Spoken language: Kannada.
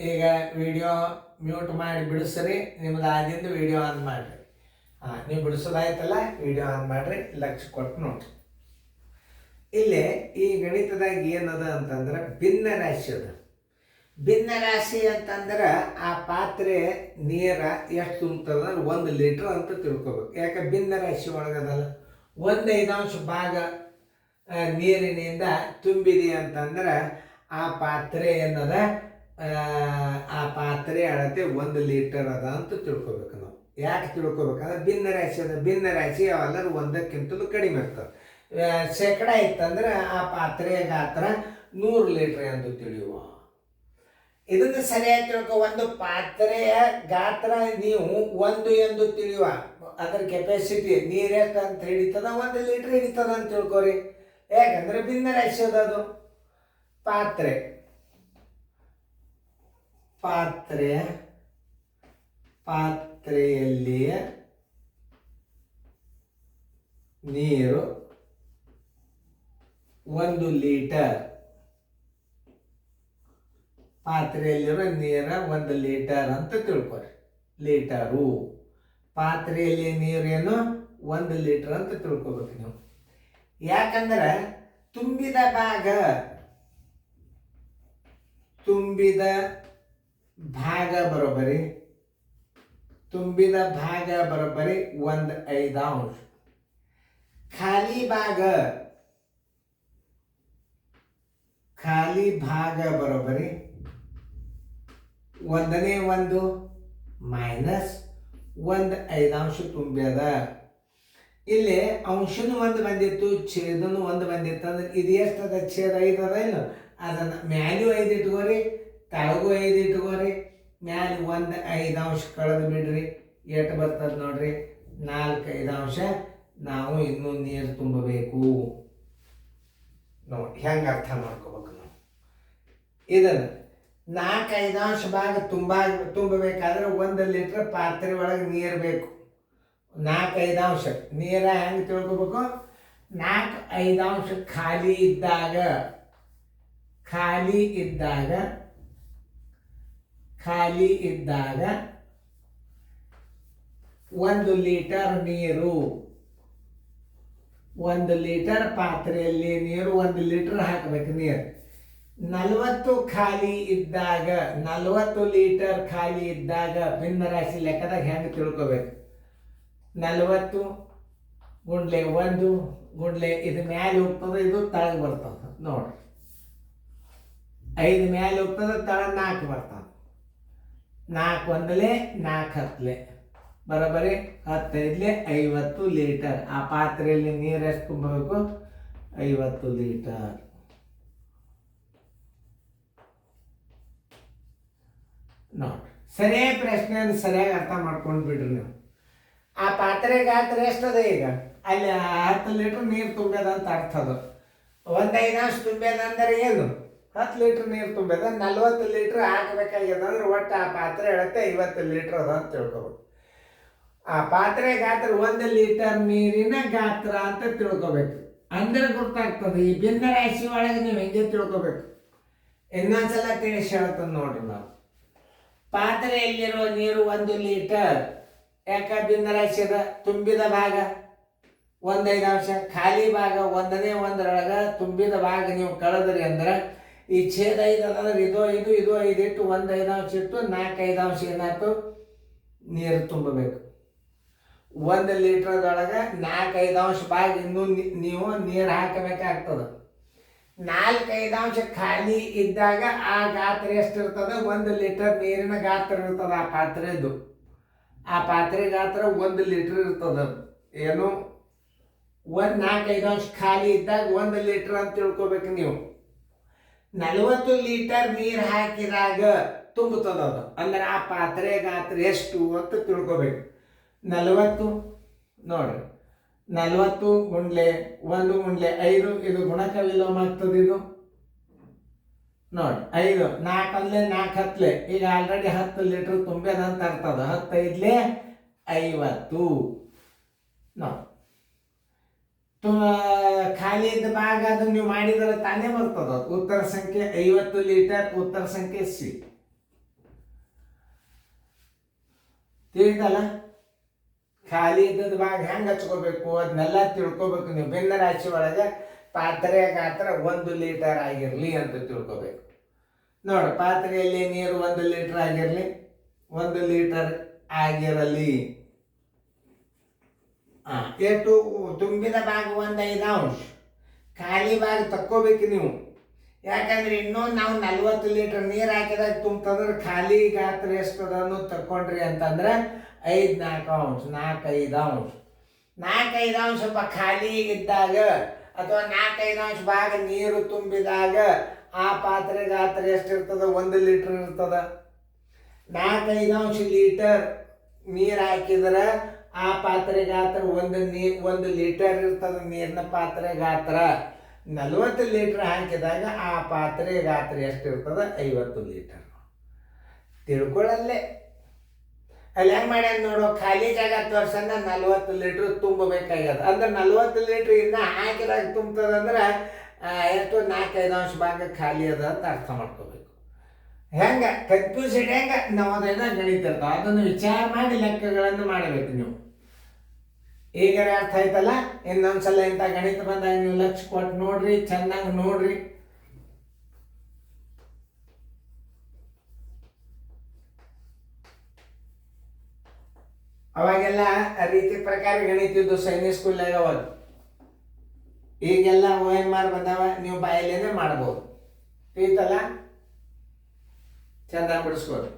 ಈಗ ವಿಡಿಯೋ ಮ್ಯೂಟ್ ಮಾಡಿ ಬಿಡಿಸ್ರಿ. ನಿಮ್ದು ಆದಿಂದ ವಿಡಿಯೋ ಆನ್ ಮಾಡಿರಿ. ನೀವು ಬಿಡಿಸೋದಾಯ್ತಲ್ಲ, ವಿಡಿಯೋ ಆನ್ ಮಾಡಿರಿ, ಲಕ್ಷ ಕೊಟ್ಟು ನೋಡ್ರಿ. ಇಲ್ಲಿ ಈ ಗಣಿತದಾಗ ಏನದ ಅಂತಂದ್ರೆ ಭಿನ್ನ ರಾಶಿ ಅದ. ಭಿನ್ನ ರಾಶಿ ಅಂತಂದ್ರೆ ಆ ಪಾತ್ರೆ ನೀರ ಎಷ್ಟು ತುಂಬುತ್ತದ 1 ಲೀಟ್ರ್ ಅಂತ ತಿಳ್ಕೊಬೇಕು. ಯಾಕೆ ಭಿನ್ನ ರಾಶಿ ಒಳಗದಲ್ಲ. 1/5 ಭಾಗ ನೀರಿನಿಂದ ತುಂಬಿದೆ ಅಂತಂದ್ರೆ ಆ ಪಾತ್ರೆ ಏನದ, ಆ ಪಾತ್ರೆ ಅಳತೆ 1 ಲೀಟರ್ ಅದ ಅಂತ ತಿಳ್ಕೊಬೇಕು ನಾವು. ಯಾಕೆ ತಿಳ್ಕೊಬೇಕಂದ್ರೆ ಭಿನ್ನ ರಾಶಿ ಅದ. ಭಿನ್ನ ರಾಶಿ ಅವೆಲ್ಲರೂ 1ಕ್ಕಿಂತಲೂ ಕಡಿಮೆ ಇರ್ತವೆ. ಶೇಕಡ ಇತ್ತಂದ್ರೆ ಆ ಪಾತ್ರೆಯ ಗಾತ್ರ 100 ಲೀಟ್ರ್ ಎಂದು ತಿಳಿಯುವ. ಇದನ್ನು ಸರಿಯಾಗಿ ತಿಳ್ಕೊ. ಒಂದು ಪಾತ್ರೆಯ ಗಾತ್ರ ನೀವು 1 ಎಂದು ತಿಳಿಯುವ. ಅದರ ಕೆಪಾಸಿಟಿ ನೀರು ಎಷ್ಟು ಅಂತ ಹಿಡಿತದ, 1 ಲೀಟ್ರ್ ಹಿಡಿತದ ಅಂತ ತಿಳ್ಕೊರಿ. ಯಾಕಂದ್ರೆ ಭಿನ್ನ ರಾಶಿ ಅದ. ಅದು ಪಾತ್ರೆಯಲ್ಲಿ ನೀರು 1 ಲೀಟರ್. ಪಾತ್ರೆಯಲ್ಲಿರೋ ನೀರ 1 ಲೀಟರ್ ಅಂತ ತಿಳ್ಕೊರಿ. ಲೀಟರು ಪಾತ್ರೆಯಲ್ಲಿ ನೀರೇನು 1 ಲೀಟರ್ ಅಂತ ತಿಳ್ಕೊಬೇಕು ನೀವು. ಯಾಕಂದ್ರೆ ತುಂಬಿದ ಭಾಗ ಬರೋಬ್ಬರಿ 1/5. ಖಾಲಿ ಭಾಗ ಬರೋಬ್ಬರಿ 1/1 ಮೈನಸ್ 1/5 ತುಂಬ್ಯದ. ಇಲ್ಲಿ ಅಂಶನೂ 1 ಬಂದಿತ್ತು, ಛೇದನು 1 ಬಂದಿತ್ತು. ಅಂದ್ರೆ ಇದು ಎಷ್ಟದ? ಛೇದ 5 ಅದ ಇಲ್ಲ. ಅದನ್ನು ಮ್ಯಾಲೂ 5 ಇಟ್ಕೋರಿ, ಕೆಳಗೂ 5 ಇಟ್ಕೋರಿ. ಮ್ಯಾಲೆ 1/5 ಕಳೆದು ಬಿಡ್ರಿ. ಎಷ್ಟು ಬರ್ತದೆ ನೋಡ್ರಿ? 4/5. ನಾವು ಇನ್ನೂ ನೀರು ತುಂಬಬೇಕು ನೋಡಿ. ಹೆಂಗೆ ಅರ್ಥ ಮಾಡ್ಕೋಬೇಕು ನಾವು ಇದನ್ನು. 4/5 ಭಾಗ ತುಂಬಬೇಕಾದ್ರೆ 1 ಲೀಟ್ರ್ ಪಾತ್ರೆ ಒಳಗೆ ನೀರು ಬೇಕು. 4/5 ನೀರ ಹೆಂಗೆ ತಿಳ್ಕೊಬೇಕು? 4/5 ಖಾಲಿ ಇದ್ದಾಗ 1 ಲೀಟರ್ ನೀರು. 1 ಲೀಟರ್ ಪಾತ್ರೆಯಲ್ಲಿ ನೀರು 1 ಲೀಟರ್ ಹಾಕಬೇಕು ನೀರು. 40 ಖಾಲಿ ಇದ್ದಾಗ, 40 ಲೀಟರ್ ಖಾಲಿ ಇದ್ದಾಗ ಭಿನ್ನ ರಾಶಿ ಲೆಕ್ಕದಾಗ ಹೆಂಗೆ ತಿಳ್ಕೊಬೇಕು? 40 ಗುಂಡ್ಲೆ 1 ಗುಂಡ್ಲೆ ಇದು ಮ್ಯಾಲೆ ಹೋಗ್ತದೆ, ಇದು ತಳಗೆ ಬರ್ತದೆ ನೋಡ್ರಿ. 5 ಮ್ಯಾಲೆ ಹೋಗ್ತದೆ, ತಳ 4 ಬರ್ತದೆ. 4 1 4 10 ಬರೋಬ್ಬರಿ 10 50 ಲೀಟರ್. ಆ ಪಾತ್ರೆಯಲ್ಲಿ ನೀರು ಎಷ್ಟು ತುಂಬಬೇಕು? 50 ಲೀಟರ್. ನೋಡ್ರಿ, ಸರಿಯಾಗಿ ಪ್ರಶ್ನೆಯನ್ನು ಸರಿಯಾಗಿ ಅರ್ಥ ಮಾಡ್ಕೊಂಡು ಬಿಡ್ರಿ ನೀವು. ಆ ಪಾತ್ರೆ ಗಾತ್ರ ಎಷ್ಟದ? ಈಗ ಅಲ್ಲಿ 10 ಲೀಟರ್ ನೀರು ತುಂಬ್ಯದ ಅಂತ ಅರ್ಥ ಅದು. 1/5 ತುಂಬ್ಯದ ಅಂದರೆ ಏನು? 10 ಲೀಟರ್ ನೀರು ತುಂಬ್ಯದ. 40 ಲೀಟರ್ ಹಾಕಬೇಕಾಗ್ಯದ ಅಂದ್ರೆ ಒಟ್ಟು ಆ ಪಾತ್ರೆ ಹೇಳುತ್ತೆ 50 ಲೀಟರ್ ಅದ ಅಂತ ತಿಳ್ಕೊಬೇಕು. ಆ ಪಾತ್ರೆ ಗಾತ್ರ 1 ಲೀಟರ್ ನೀರಿನ ಗಾತ್ರ ಅಂತ ತಿಳ್ಕೊಬೇಕು. ಅಂದ್ರೆ ಗೊತ್ತಾಗ್ತದೆ. ಈ ಭಿನ್ನ ರಾಶಿ ಒಳಗೆ ನೀವು ಹೆಂಗೆ ತಿಳ್ಕೊಬೇಕು? ಇನ್ನೊಂದ್ಸಲ ತಿಳಿಸಿ ಹೇಳ್ತದೆ ನೋಡ್ರಿ. ನಾವು ಪಾತ್ರೆಯಲ್ಲಿರುವ ನೀರು 1 ಲೀಟರ್. ಯಾಕೆ ಭಿನ್ನ ರಾಶಿ ಅದ? ತುಂಬಿದ ಭಾಗ 1/5, ಖಾಲಿ ಭಾಗ 1/1 ತುಂಬಿದ ಭಾಗ ನೀವು ಕಳೆದ್ರಿ ಅಂದ್ರೆ ಈ ಛೇದ 5 ಅದಂದ್ರೆ ಇದು 5 ಇದು 5 ಇಟ್ಟು 1/5 ಇಟ್ಟು 4/5 ಏನಾಯ್ತು? ನೀರು ತುಂಬಬೇಕು. 1 ಲೀಟರ್ದೊಳಗೆ 4/5 ಭಾಗ ಇನ್ನೂ ನೀವು ನೀರು ಹಾಕಬೇಕಾಗ್ತದೆ. 4/5 ಖಾಲಿ ಇದ್ದಾಗ ಆ ಗಾತ್ರ ಎಷ್ಟಿರ್ತದೆ? 1 ಲೀಟರ್ ನೀರಿನ ಗಾತ್ರ ಇರ್ತದೆ ಆ ಪಾತ್ರೆದು. ಆ ಪಾತ್ರೆ ಗಾತ್ರ 1 ಲೀಟರ್ ಇರ್ತದೆ. ಏನು 4/5 ಖಾಲಿ ಇದ್ದಾಗ 1 ಲೀಟರ್ ಅಂತ ತಿಳ್ಕೊಬೇಕು ನೀವು. 40 ಲೀಟರ್ ನೀರು ಹಾಕಿದಾಗ ತುಂಬುತ್ತದೆ ಅದು. ಅಂದ್ರೆ ಆ ಪಾತ್ರೆ ಗಾತ್ರ ಎಷ್ಟು ಅಂತ ತಿಳ್ಕೊಬೇಕು. 40 ನೋಡ್ರಿ, 40 ಗುಂಡ್ಲೆ 1 ಗುಂಡ್ಲೆ 5 ಇದು ಗುಣಕ ವಿಲೋಮ ಆಗ್ತದೆ. ಇದು ನೋಡಿ 5 4 4 10 ಈಗ ಆಲ್ರೆಡಿ 10 ಲೀಟರ್ ತುಂಬ್ಯದ ಅಂತ ಅರ್ಥದ. 10 50 ನೋಡಿ. ಖಾಲಿ ಇದ್ದ ಭಾಗ ಅದನ್ನು ನೀವು ಮಾಡಿದರೆ ತಾನೇ ಬರ್ತದ. ಉತ್ತರ ಸಂಖ್ಯೆ 50 ಲೀಟರ್. ಉತ್ತರ ಸಂಖ್ಯೆ ಸಿ. ತಿಳಿತಲ್ಲ. ಖಾಲಿ ಇದ್ದದ ಭಾಗ ಹೆಂಗೆ ಹಚ್ಕೋಬೇಕು ಅದನ್ನೆಲ್ಲ ತಿಳ್ಕೊಬೇಕು ನೀವು. ಭಿನ್ನ ರಾಶಿ ಒಳಗೆ ಪಾತ್ರೆ ಗಾತ್ರ 1 ಲೀಟರ್ ಆಗಿರಲಿ ಅಂತ ತಿಳ್ಕೊಬೇಕು. ನೋಡು, ಪಾತ್ರೆಯಲ್ಲಿ ನೀರು 1 ಲೀಟರ್ ಆಗಿರಲಿ, 1 ಲೀಟರ್ ಆಗಿರಲಿ. ಎಷ್ಟು ತುಂಬಿದ ಭಾಗ 1/5 ಅಂಶ, ಖಾಲಿ ಭಾಗ ತಕ್ಕೋಬೇಕು ನೀವು. ಯಾಕಂದ್ರೆ ಇನ್ನೊಂದು ನಾವು 40 ಲೀಟರ್ ನೀರು ಹಾಕಿದಾಗ ತುಂಬಂದ್ರೆ ಖಾಲಿ ಗಾತ್ರ ಎಷ್ಟದ ಅನ್ನೋದು ತಕ್ಕೊಂಡ್ರಿ ಅಂತಂದ್ರೆ 5-4 ಅಂಶ, 4-5 ಅಂಶ. 4-5 ಅಂಶ ಸ್ವಲ್ಪ ಖಾಲಿ ಇದ್ದಾಗ ಅಥವಾ 4-5 ಅಂಶ ಭಾಗ ನೀರು ತುಂಬಿದಾಗ ಆ ಪಾತ್ರೆ ಗಾತ್ರ ಎಷ್ಟಿರ್ತದ? 1 ಲೀಟರ್ ಇರ್ತದ. 4-5 ಅಂಶ ಲೀಟರ್ ನೀರು ಹಾಕಿದ್ರೆ ಆ ಪಾತ್ರೆ ಗಾತ್ರ 1 ಲೀಟರ್ ಇರ್ತದ. ನೀರಿನ ಪಾತ್ರೆ ಗಾತ್ರ 40 ಲೀಟರ್ ಹಾಕಿದಾಗ ಆ ಪಾತ್ರೆ ಗಾತ್ರ ಎಷ್ಟಿರ್ತದ? 50 ಲೀಟರ್. ತಿಳ್ಕೊಳ್ಳಲ್ಲೇ ಅಲ್ಲಿ ಹೆಂಗೆ ಮಾಡ್ಯಾನ ನೋಡು, ಖಾಲಿ ಜಾಗ ತೋರ್ಸಂದ 40 ಲೀಟ್ರ್ ತುಂಬಬೇಕಾಗ್ಯದ. ಅಂದ್ರೆ 40 ಲೀಟ್ರ್ ಇನ್ನ ಹಾಕಿದಾಗ ತುಂಬ್ತದಂದ್ರೆ ಎಷ್ಟು? 4-5 ಅಂಶ ಭಾಗ ಖಾಲಿ ಅದ ಅಂತ ಅರ್ಥ ಮಾಡ್ಕೋಬೇಕು. ಹೆಂಗೆ ಕನ್ಫ್ಯೂಸ್ ಹಿಡಿಯಂಗೆ ನಾವು ಅದನ್ನ ಗಣಿತಿರ್ತಾವ, ಅದನ್ನು ವಿಚಾರ ಮಾಡಿ ಲೆಕ್ಕಗಳನ್ನು ಮಾಡಬೇಕು ನೀವು. ಈಗ ಅರ್ಥ ಆಯ್ತಲ್ಲ? ಇನ್ನೊಂದ್ಸಲ ಇಂಥ ಗಣಿತ ಬಂದಾಗ ನೀವು ಲಕ್ಷ್ಯ ಕೊಟ್ಟು ನೋಡ್ರಿ, ಚೆನ್ನಾಗಿ ನೋಡ್ರಿ. ಅವಾಗೆಲ್ಲ ರೀತಿ ಪ್ರಕಾರ ಗಣಿತಿದ್ದು ಸೈನಿಕ್ ಸ್ಕೂಲ್ನಾಗ. ಅವಾಗ ಈಗೆಲ್ಲ OMR ಬಂದಾವ, ನೀವು ಬಾಯಲ್ಲೇನೆ ಮಾಡ್ಬೋದು. ತಿಳಿತಲ್ಲ? ಚಂದ ಬಿಡಿಸ್ಕೋರಿ.